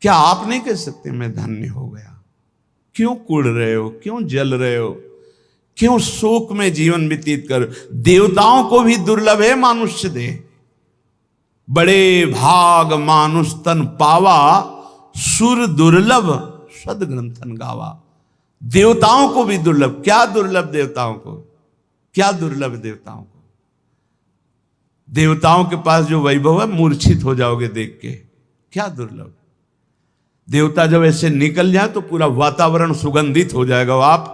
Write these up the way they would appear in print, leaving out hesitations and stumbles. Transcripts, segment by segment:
क्या आप नहीं कह सकते मैं धन्य हो गया? क्यों कुड़ रहे हो, क्यों जल रहे हो, क्यों शोक में जीवन व्यतीत कर? देवताओं को भी दुर्लभ है मानुष्य देह, बड़े भाग मानुष तन पावा, सुर दुर्लभ सदग्रंथन गावा। देवताओं को भी दुर्लभ। क्या दुर्लभ देवताओं को? क्या दुर्लभ देवताओं को? देवताओं के पास जो वैभव है मूर्छित हो जाओगे देख के। क्या दुर्लभ। देवता जब ऐसे निकल जाए तो पूरा वातावरण सुगंधित हो जाएगा। आप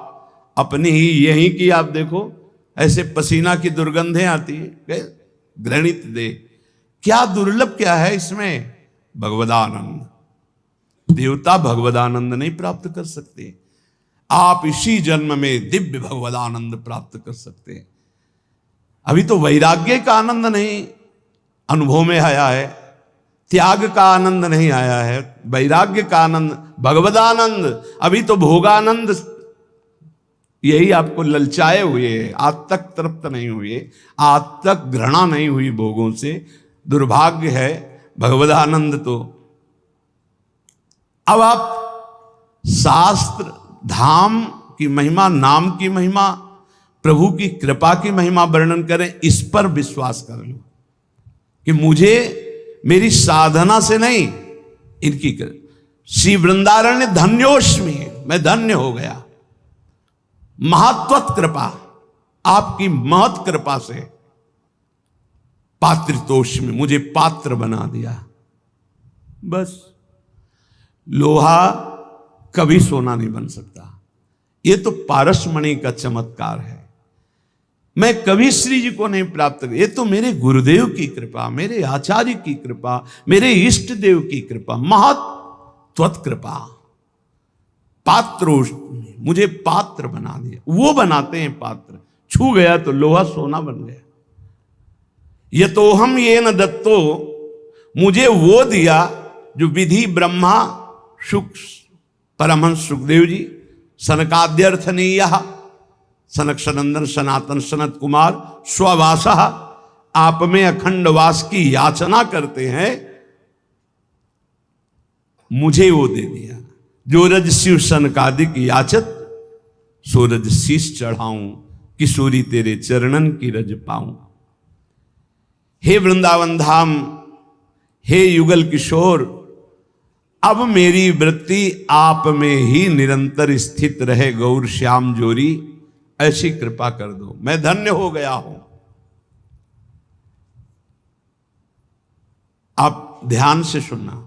अपनी ही यहीं की आप देखो, ऐसे पसीना की दुर्गंधें आती है, घृणित दे। क्या दुर्लभ क्या है इसमें? भगवदानंद। देवता भगवदानंद नहीं प्राप्त कर सकते। आप इसी जन्म में दिव्य भगवदानंद प्राप्त कर सकते हैं। अभी तो वैराग्य का आनंद नहीं अनुभव में आया है, त्याग का आनंद नहीं आया है, वैराग्य का आनंद, भगवदानंद। अभी तो भोगानंद यही आपको ललचाए हुए है, आज तक तृप्त नहीं हुए, आज तक घृणा नहीं हुई भोगों से। दुर्भाग्य है। भगवदानंद तो अब आप शास्त्र, धाम की महिमा, नाम की महिमा, प्रभु की कृपा की महिमा वर्णन करें, इस पर विश्वास कर लो कि मुझे मेरी साधना से नहीं, इनकी श्री वृंदारण्य धन्योष्मि, मैं धन्य हो गया। महत्वत कृपा, आपकी महत कृपा से पात्रितोष्मि, मुझे पात्र बना दिया। बस। लोहा कभी सोना नहीं बन सकता। ये तो पारसमणि का चमत्कार है। मैं कभी श्री जी को नहीं प्राप्त कर, ये तो मेरे गुरुदेव की कृपा, मेरे आचार्य की कृपा, मेरे इष्ट देव की कृपा, महत्वत कृपा। पात्रोष्मि, मुझे पात्र बना दिया। वो बनाते हैं पात्र। छू गया तो लोहा सोना बन गया। ये तो हम ये न दत्तो, मुझे वो दिया जो विधि ब्रह्मा सुख परमहंस सुखदेव जी, सनकाद्यर्थनीय, सनक सनंदन सनातन सनत कुमार स्ववास, आप में अखंड वास की याचना करते हैं, मुझे वो दे दिया। जो रज शिव सनकादिक याचत, सो रज शीश चढ़ाऊं, किशोरी तेरे चरणन की रज पाऊं। हे वृंदावन धाम, हे युगल किशोर, अब मेरी वृत्ति आप में ही निरंतर स्थित रहे गौर श्याम जोरी, ऐसी कृपा कर दो। मैं धन्य हो गया हूं। आप ध्यान से सुनना।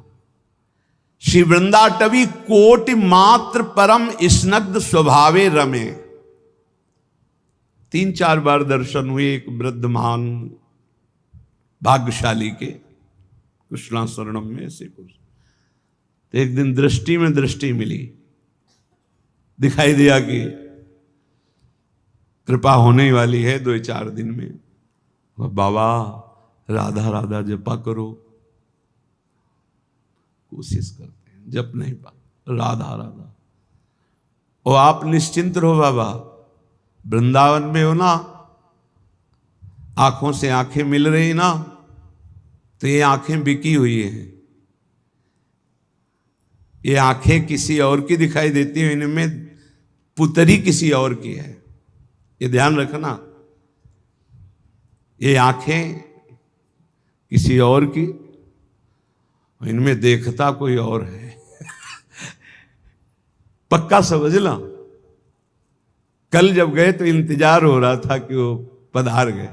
श्री वृंदाटवी कोटि मात्र परम स्नग्ध स्वभावे रमे। 3-4 बार दर्शन हुए एक वृद्ध महान भाग्यशाली के कृष्णाशरणम में से कुछ। तो एक दिन दृष्टि में दृष्टि मिली, दिखाई दिया कि कृपा होने वाली है 2-4 दिन में। बाबा राधा राधा जपा करो, कोशिश करते हैं, जप नहीं पा, राधा राधा। और आप निश्चिंत रहो बाबा, वृंदावन में हो ना, आंखों से आंखें मिल रही ना, तो ये आंखें बिकी हुई हैं। ये आंखें किसी और की दिखाई देती हैं, इनमें पुतरी किसी और की है। ये ध्यान रखना। ये आंखें किसी और की, इनमें देखता कोई और है। पक्का समझ लो। कल जब गए तो इंतजार हो रहा था कि वो पधार गए,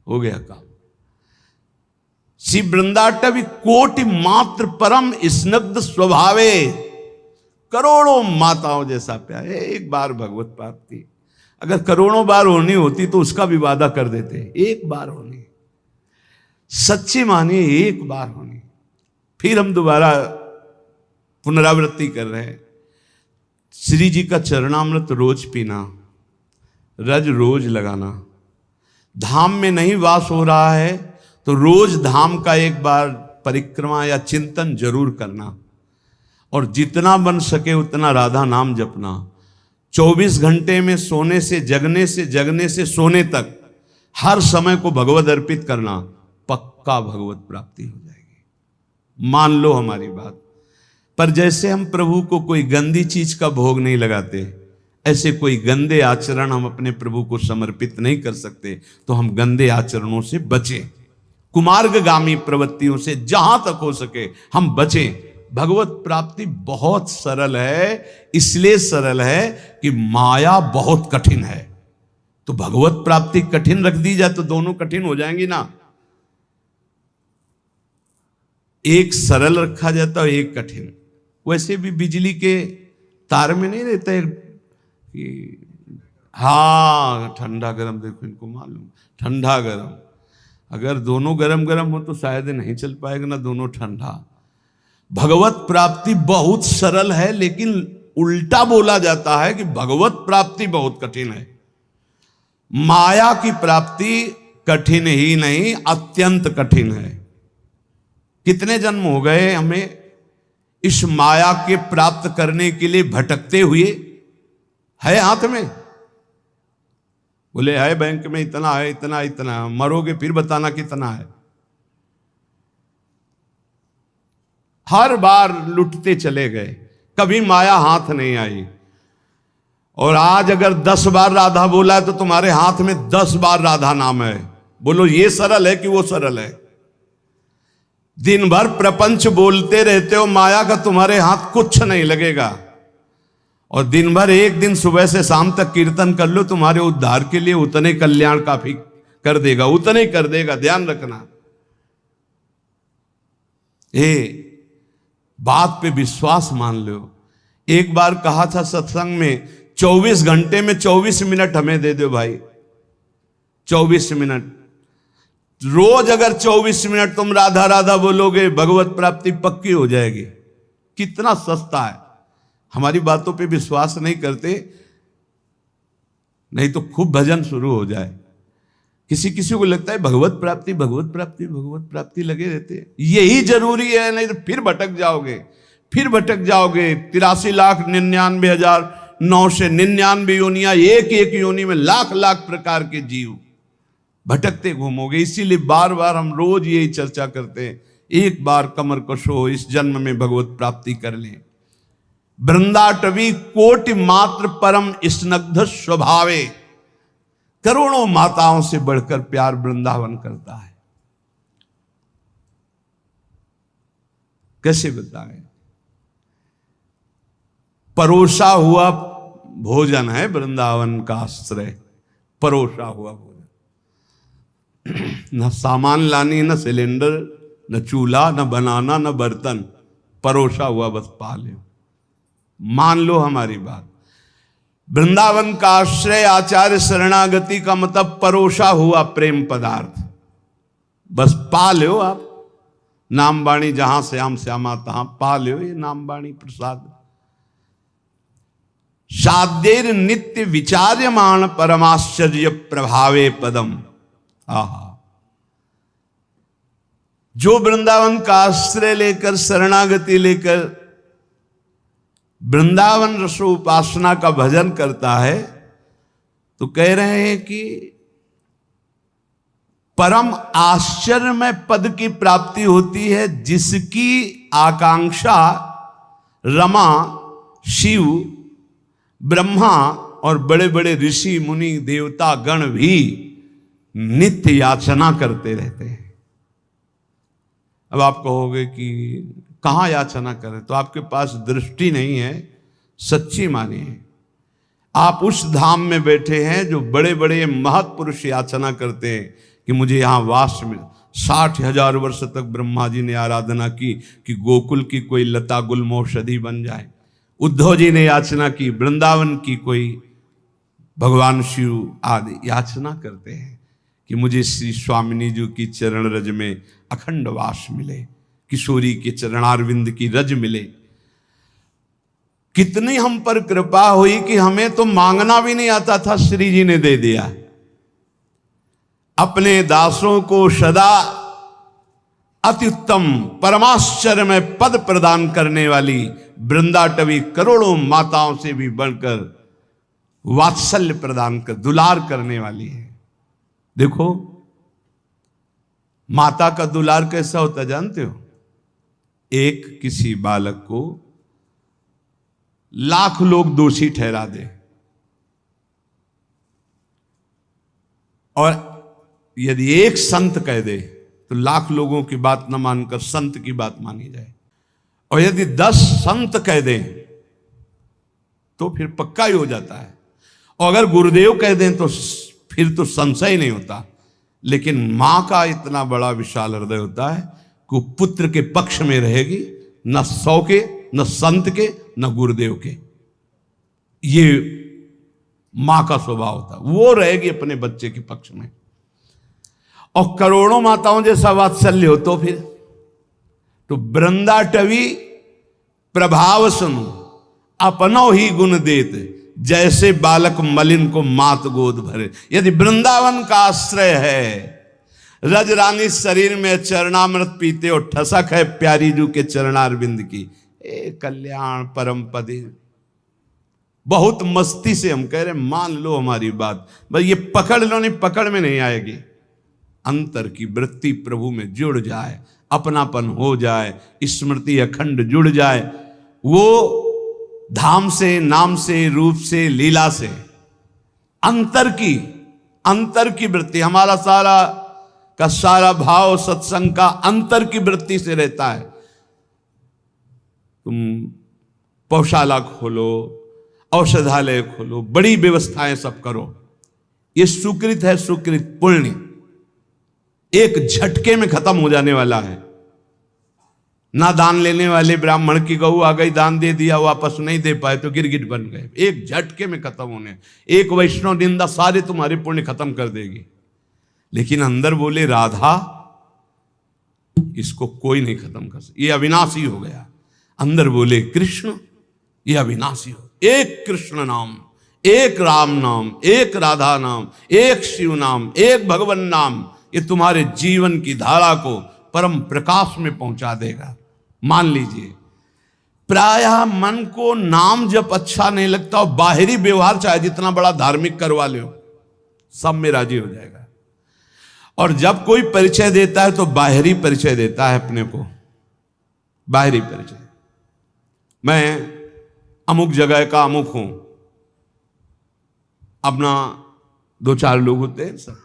हो गया काम। श्री वृंदाटवी कोटि मात्र परम स्नग्ध स्वभावे, करोड़ों माताओं जैसा प्यार। एक बार भगवत प्राप्ति अगर करोड़ों बार होनी होती तो उसका भी वादा कर देते। एक बार होनी, सच्ची मानिए, एक बार होनी। फिर हम दोबारा पुनरावृत्ति कर रहे हैं। श्री जी का चरणामृत रोज पीना, रज रोज लगाना। धाम में नहीं वास हो रहा है तो रोज धाम का एक बार परिक्रमा या चिंतन जरूर करना, और जितना बन सके उतना राधा नाम जपना। 24 घंटे में सोने से जगने से, जगने से सोने तक हर समय को भगवत अर्पित करना, पक्का भगवत प्राप्ति हो जाएगी। मान लो हमारी बात। पर जैसे हम प्रभु को कोई गंदी चीज का भोग नहीं लगाते, ऐसे कोई गंदे आचरण हम अपने प्रभु को समर्पित नहीं कर सकते। तो हम गंदे आचरणों से बचें, कुमार्गगामी प्रवृत्तियों से जहां तक हो सके हम बचें। भगवत प्राप्ति बहुत सरल है, इसलिए सरल है कि माया बहुत कठिन है। तो भगवत प्राप्ति कठिन रख दी जाए तो दोनों कठिन हो जाएंगी ना। एक सरल रखा जाता है, एक कठिन। वैसे भी बिजली के तार में नहीं रहता है कि हाँ ठंडा गरम, देखो इनको मालूम ठंडा गरम। अगर दोनों गरम गरम हो तो शायद नहीं चल पाएगा ना, दोनों ठंडा। भगवत प्राप्ति बहुत सरल है, लेकिन उल्टा बोला जाता है कि भगवत प्राप्ति बहुत कठिन है। माया की प्राप्ति कठिन ही नहीं, अत्यंत कठिन है। कितने जन्म हो गए हमें इस माया के प्राप्त करने के लिए भटकते हुए। है हाथ में, बोले है बैंक में इतना है, इतना इतना, मरोगे फिर बताना कितना है। हर बार लुटते चले गए, कभी माया हाथ नहीं आई। और आज अगर 10 बार राधा बोला है तो तुम्हारे हाथ में 10 बार राधा नाम है। बोलो ये सरल है कि वो सरल है? दिन भर प्रपंच बोलते रहते हो, माया का तुम्हारे हाथ कुछ नहीं लगेगा। और दिन भर एक दिन सुबह से शाम तक कीर्तन कर लो, तुम्हारे उद्धार के लिए उतने कल्याण काफी कर देगा, उतने कर देगा। ध्यान रखना, बात पे विश्वास मान लो। एक बार कहा था सत्संग में, 24 घंटे में 24 मिनट हमें दे दो भाई, 24 मिनट। रोज अगर 24 मिनट तुम राधा राधा बोलोगे, भगवत प्राप्ति पक्की हो जाएगी। कितना सस्ता है। हमारी बातों पे विश्वास नहीं करते, नहीं तो खूब भजन शुरू हो जाए। किसी किसी को लगता है भगवत प्राप्ति भगवत प्राप्ति भगवत प्राप्ति लगे रहते, यही जरूरी है, नहीं तो फिर भटक जाओगे, फिर भटक जाओगे। 83,99,999 योनियां, एक एक योनि में लाख लाख प्रकार के जीव भटकते घूमोगे। इसीलिए बार बार हम रोज यही चर्चा करते हैं, एक बार कमर कशो, इस जन्म में भगवत प्राप्ति कर लें। वृंदाटवी कोटि मात्र परम स्नग्ध स्वभावे, करोड़ों माताओं से बढ़कर प्यार वृंदावन करता है। कैसे बताएं? परोसा हुआ भोजन है वृंदावन का आश्रय, परोसा हुआ भोजन। न सामान लानी, न सिलेंडर, न चूल्हा, न बनाना, न बर्तन, परोसा हुआ बस पा ले। मान लो हमारी बात। वृंदावन का आश्रय, आचार्य शरणागति का मतलब परोसा हुआ प्रेम पदार्थ, बस पा लो आप। नाम बाणी जहां श्याम श्यामा तहां पा लो ये नाम बाणी प्रसाद। साध्येर नित्य विचार्यमाण परमाश्चर्य प्रभावे पदम। आहा, जो वृंदावन का आश्रय लेकर, शरणागति लेकर वृंदावन रसो उपासना का भजन करता है, तो कह रहे हैं कि परम आश्चर्यमय पद की प्राप्ति होती है, जिसकी आकांक्षा रमा, शिव, ब्रह्मा और बड़े बड़े ऋषि मुनि देवता गण भी नित्य याचना करते रहते हैं। अब आप कहोगे कि कहाँ याचना करें, तो आपके पास दृष्टि नहीं है, सच्ची मानिए। आप उस धाम में बैठे हैं जो बड़े बड़े महत्पुरुष याचना करते हैं कि मुझे यहाँ वास मिले। 60,000 वर्ष तक ब्रह्मा जी ने आराधना की कि गोकुल की कोई लता गुलमौषधि बन जाए। उद्धव जी ने याचना की वृंदावन की कोई भगवान शिव आदि याचना करते हैं कि मुझे श्री स्वामिनी जी की चरण रज में अखंड वास मिले, किशोरी के चरणारविंद की रज मिले। कितनी हम पर कृपा हुई कि हमें तो मांगना भी नहीं आता था, श्री जी ने दे दिया। अपने दासों को सदा अति उत्तम परमाश्चर्य में पद प्रदान करने वाली वृंदाटवी करोड़ों माताओं से भी बढ़कर वात्सल्य प्रदान कर, दुलार करने वाली है। देखो माता का दुलार कैसा होता जानते हो? एक किसी बालक को लाख लोग दोषी ठहरा दे और यदि एक संत कह दे तो लाख लोगों की बात न मानकर संत की बात मानी जाए, और यदि 10 संत कह दें तो फिर पक्का ही हो जाता है, और अगर गुरुदेव कह दें तो फिर तो संशय नहीं होता। लेकिन मां का इतना बड़ा विशाल हृदय होता है कि वो पुत्र के पक्ष में रहेगी, न 100 के, न संत के, न गुरुदेव के। ये मां का स्वभाव होता है, वो रहेगी अपने बच्चे के पक्ष में। और करोड़ों माताओं जैसा वात्सल्य हो तो फिर तो वृंदा टवी प्रभाव सुनो अपनो ही गुण देत, जैसे बालक मलिन को मात गोद भरे। यदि वृंदावन का आश्रय है, रज रानी शरीर में चरणामृत पीते और ठसक है प्यारी जू के चरणारविंद की, ए कल्याण परम पदे। बहुत मस्ती से हम कह रहे, मान लो हमारी बात, बस ये पकड़ लो, नहीं पकड़ में नहीं आएगी। अंतर की वृत्ति प्रभु में जुड़ जाए, अपनापन हो जाए, स्मृति अखंड जुड़ जाए, वो धाम से, नाम से, रूप से, लीला से अंतर की वृत्ति, हमारा सारा का सारा भाव सत्संग का अंतर की वृत्ति से रहता है। तुम पौशाला खोलो, औषधालय खोलो, बड़ी व्यवस्थाएं सब करो, ये सुकृत है, सुकृत पुण्य एक झटके में खत्म हो जाने वाला है। ना दान लेने वाले ब्राह्मण की गऊ आ गई, दान दे दिया, वापस नहीं दे पाए तो गिरगिट बन गए, एक झटके में खत्म होने। एक वैष्णव निंदा सारे तुम्हारे पुण्य खत्म कर देगी। लेकिन अंदर बोले राधा, इसको कोई नहीं खत्म कर सकता, ये अविनाशी हो गया। अंदर बोले कृष्ण, ये अविनाशी हो। एक कृष्ण नाम, एक राम नाम, एक राधा नाम, एक शिव नाम, एक भगवान नाम, ये तुम्हारे जीवन की धारा को परम प्रकाश में पहुंचा देगा। मान लीजिए, प्रायः मन को नाम जब अच्छा नहीं लगता और बाहरी व्यवहार चाहे जितना बड़ा धार्मिक करवा लो, सब में राजी हो जाएगा। और जब कोई परिचय देता है तो बाहरी परिचय देता है अपने को, बाहरी परिचय, मैं अमुक जगह का अमुक हूं। अपना 2-4 लोग होते हैं सब,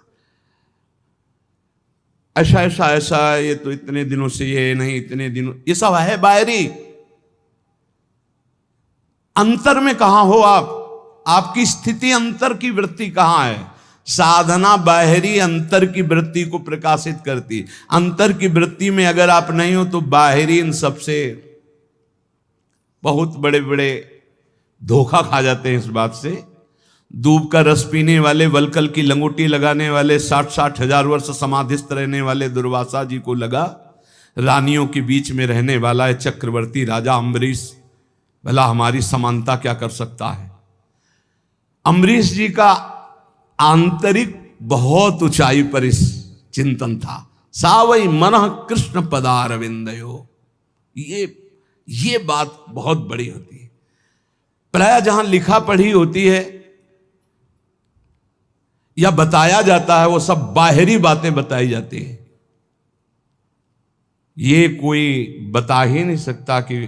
ऐसा ऐसा ऐसा, ये तो इतने दिनों से, ये नहीं इतने दिनों, ये सब है बाहरी। अंतर में कहां हो आप? आपकी स्थिति अंतर की वृत्ति कहां है? साधना बाहरी अंतर की वृत्ति को प्रकाशित करती। अंतर की वृत्ति में अगर आप नहीं हो तो बाहरी इन सबसे बहुत बड़े बड़े धोखा खा जाते हैं। इस बात से दूब का रस पीने वाले, वलकल की लंगोटी लगाने वाले, 60-60 हजार वर्ष समाधिस्थ रहने वाले दुर्वासा जी को लगा रानियों के बीच में रहने वाला है चक्रवर्ती राजा अम्बरीश, भला हमारी समानता क्या कर सकता है। अम्बरीश जी का आंतरिक बहुत ऊंचाई पर इस चिंतन था। सावई मनः कृष्ण पदारविंदयो, ये बात बहुत बड़ी होती है। प्राय जहां लिखा पढ़ी होती है या बताया जाता है, वो सब बाहरी बातें बताई जाती हैं। ये कोई बता ही नहीं सकता कि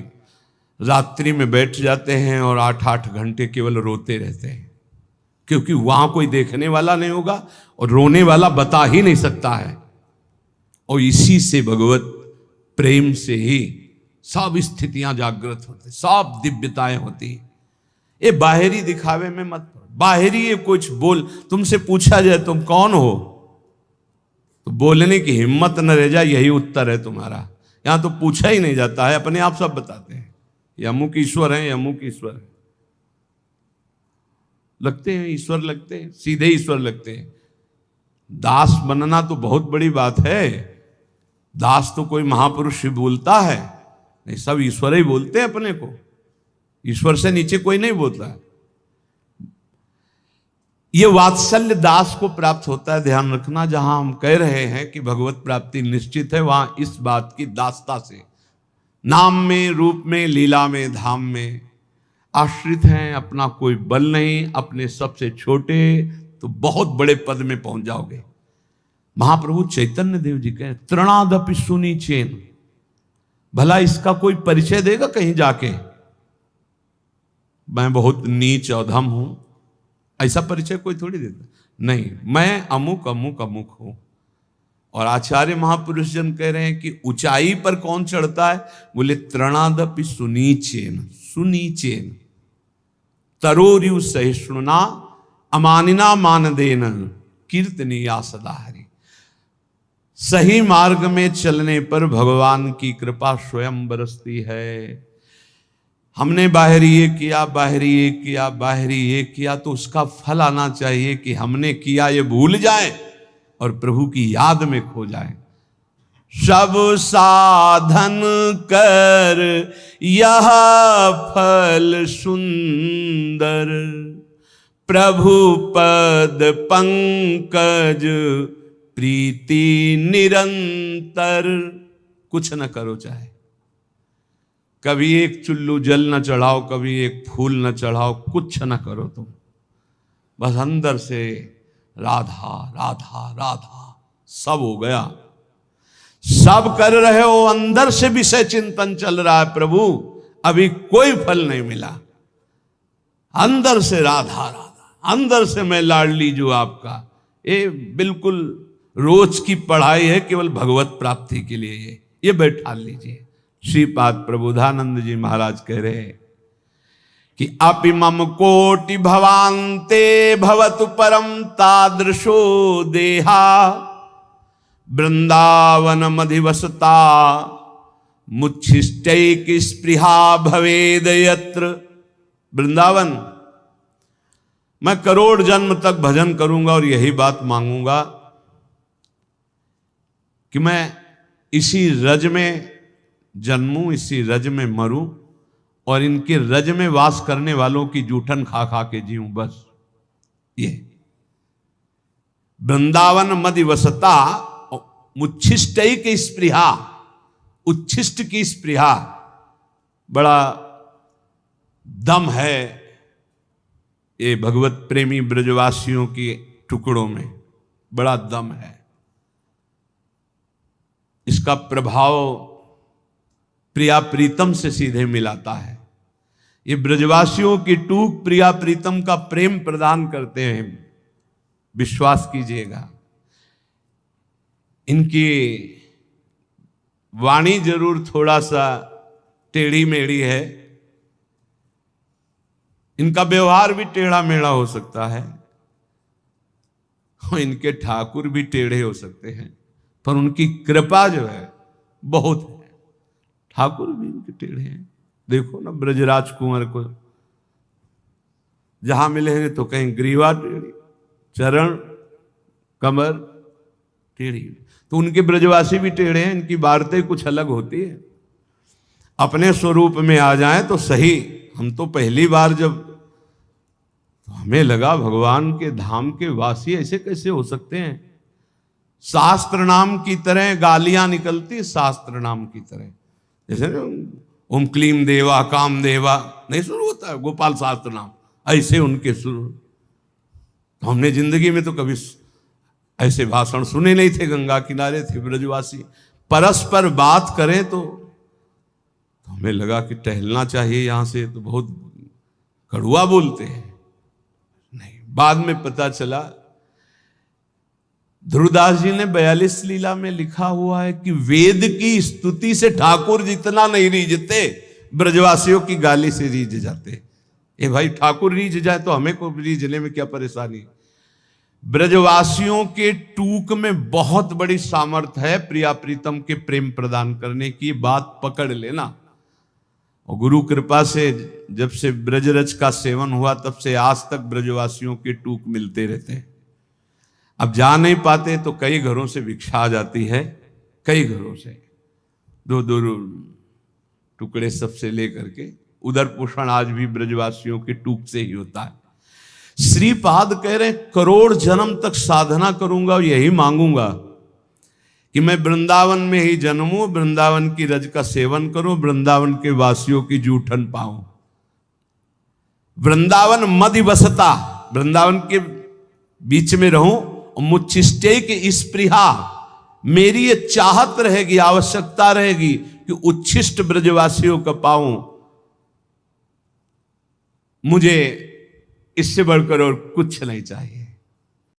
रात्रि में बैठ जाते हैं और 8-8 घंटे केवल रोते रहते हैं, क्योंकि वहां कोई देखने वाला नहीं होगा और रोने वाला बता ही नहीं सकता है। और इसी से भगवत प्रेम से ही सब स्थितियां जागृत होती, सब दिव्यताएं होती। ये बाहरी दिखावे में मत पड़ो। बाहरी ये कुछ बोल, तुमसे पूछा जाए तुम कौन हो तो बोलने की हिम्मत न रह जाए, यही उत्तर है तुम्हारा। यहां तो पूछा ही नहीं जाता है, अपने आप सब बताते हैं, ये अमुक ईश्वर है, ये अमुक ईश्वर है। लगते हैं ईश्वर, लगते हैं सीधे ईश्वर लगते हैं। दास बनना तो बहुत बड़ी बात है। दास तो कोई महापुरुष ही बोलता है, नहीं सब ईश्वर ही बोलते हैं अपने को। ईश्वर से नीचे कोई नहीं बोलता है। ये वात्सल्य दास को प्राप्त होता है। ध्यान रखना, जहां हम कह रहे हैं कि भगवत प्राप्ति निश्चित है, वहां इस बात की दासता से नाम में, रूप में, लीला में, धाम में आश्रित हैं। अपना कोई बल नहीं, अपने सबसे छोटे तो बहुत बड़े पद में पहुंच जाओगे। महाप्रभु चैतन्य देव जी कहे तृणादपि सुनी चेन, भला इसका कोई परिचय देगा कहीं जाके, मैं बहुत नीच अधम हूं, ऐसा परिचय कोई थोड़ी देता। नहीं, मैं अमुक अमुक अमुक हूं। और आचार्य महापुरुष जन कह रहे हैं कि ऊंचाई पर कौन चढ़ता है? बोले तृणादपि सुनीचेन, सुनीचेन तरोरिव सहिष्णुना अमानिना मानदेन कीर्तनीया सदा हरि। सही मार्ग में चलने पर भगवान की कृपा स्वयं बरसती है। हमने बाहरी ये किया, बाहरी ये किया, बाहरी ये किया, तो उसका फल आना चाहिए कि हमने किया ये भूल जाए और प्रभु की याद में खो जाए। सब साधन कर यह फल सुंदर, प्रभु पद पंकज प्रीति निरंतर। कुछ न करो, चाहे कभी एक चुल्लू जल न चढ़ाओ, कभी एक फूल न चढ़ाओ, कुछ न करो तुम, बस अंदर से राधा राधा राधा सब हो गया। सब कर रहे हो, अंदर से विषय चिंतन चल रहा है, प्रभु अभी कोई फल नहीं मिला। अंदर से राधा राधा, अंदर से मैं लाडली जो आपका। ये बिल्कुल रोज की पढ़ाई है, केवल भगवत प्राप्ति के लिए। ये बैठा लीजिए। श्रीपाद प्रबोधानंद जी महाराज कह रहे हैं कि अपि मम कोटि भवान्ते भवतु परम तादृशो देहा, वृंदावन मधिवसता मुच्छिष्टैक स्पृहा भवेद यत्र। वृंदावन मैं करोड़ जन्म तक भजन करूंगा और यही बात मांगूंगा कि मैं इसी रज में जन्मूं, इसी रज में मरूं और इनके रज में वास करने वालों की जूठन खा खा के जीऊं, बस ये। वृंदावन मधिवसता मुच्छिष्टैक स्पृहा, उच्छिष्ट की स्पृहा, बड़ा दम है ये भगवत प्रेमी ब्रजवासियों के टुकड़ों में, बड़ा दम है। इसका प्रभाव प्रिया प्रीतम से सीधे मिलाता है। ये ब्रजवासियों की टूक प्रिया प्रीतम का प्रेम प्रदान करते हैं, विश्वास कीजिएगा। इनकी वाणी जरूर थोड़ा सा टेढ़ी मेढ़ी है, इनका व्यवहार भी टेढ़ा मेढ़ा हो सकता है, इनके ठाकुर भी टेढ़े हो सकते हैं, पर उनकी कृपा जो है बहुत है। ठाकुर भी इनके टेढ़े हैं। देखो ना ब्रजराज कुंवर को जहां मिलेंगे तो कहीं ग्रीवा टेढ़ी, चरण कमर टेढ़ी, तो उनके ब्रजवासी भी टेढ़े हैं। इनकी वार्तें कुछ अलग होती है। अपने स्वरूप में आ जाएं तो सही। हम तो पहली बार जब, तो हमें लगा भगवान के धाम के वासी ऐसे कैसे हो सकते हैं। शास्त्र नाम की तरह गालियां निकलती, शास्त्र नाम की तरह, जैसे ना ओम क्लीम देवा काम देवा नहीं शुरू होता है, गोपाल शास्त्र नाम, ऐसे उनके शुरू। तो हमने जिंदगी में तो कभी ऐसे भाषण सुने नहीं थे। गंगा किनारे थे ब्रजवासी, परस्पर बात करें तो हमें लगा कि टहलना चाहिए यहां से, तो बहुत कड़ुआ बोलते हैं। नहीं, बाद में पता चला, ध्रुवदास जी ने 42 लीला में लिखा हुआ है कि वेद की स्तुति से ठाकुर जितना नहीं रीझते, ब्रजवासियों की गाली से रीझ जाते। ए भाई, ठाकुर रीझ जाए तो हमें को रीझने में क्या परेशानी। ब्रजवासियों के टूक में बहुत बड़ी सामर्थ्य है प्रिया प्रीतम के प्रेम प्रदान करने की, बात पकड़ लेना। और गुरु कृपा से जब से ब्रजरज का सेवन हुआ तब से आज तक ब्रजवासियों के टूक मिलते रहते हैं। अब जा नहीं पाते तो कई घरों से भिक्षा आ जाती है, कई घरों से दो दो टुकड़े सबसे लेकर के। उधर पोषण आज भी ब्रजवासियों के टूक से ही होता है। श्रीपाद कह रहे हैं करोड़ जन्म तक साधना करूंगा और यही मांगूंगा कि मैं वृंदावन में ही जन्मूं, वृंदावन की रज का सेवन करूं, वृंदावन के वासियों की जूठन पाऊं। वृंदावन मधिवसता, वृंदावन के बीच में रहूं और मुच्छिष्टे के स्पृहा, मेरी ये चाहत रहेगी, आवश्यकता रहेगी कि उच्छिष्ट ब्रजवासियों का पाऊं, मुझे इससे बढ़कर और कुछ नहीं चाहिए।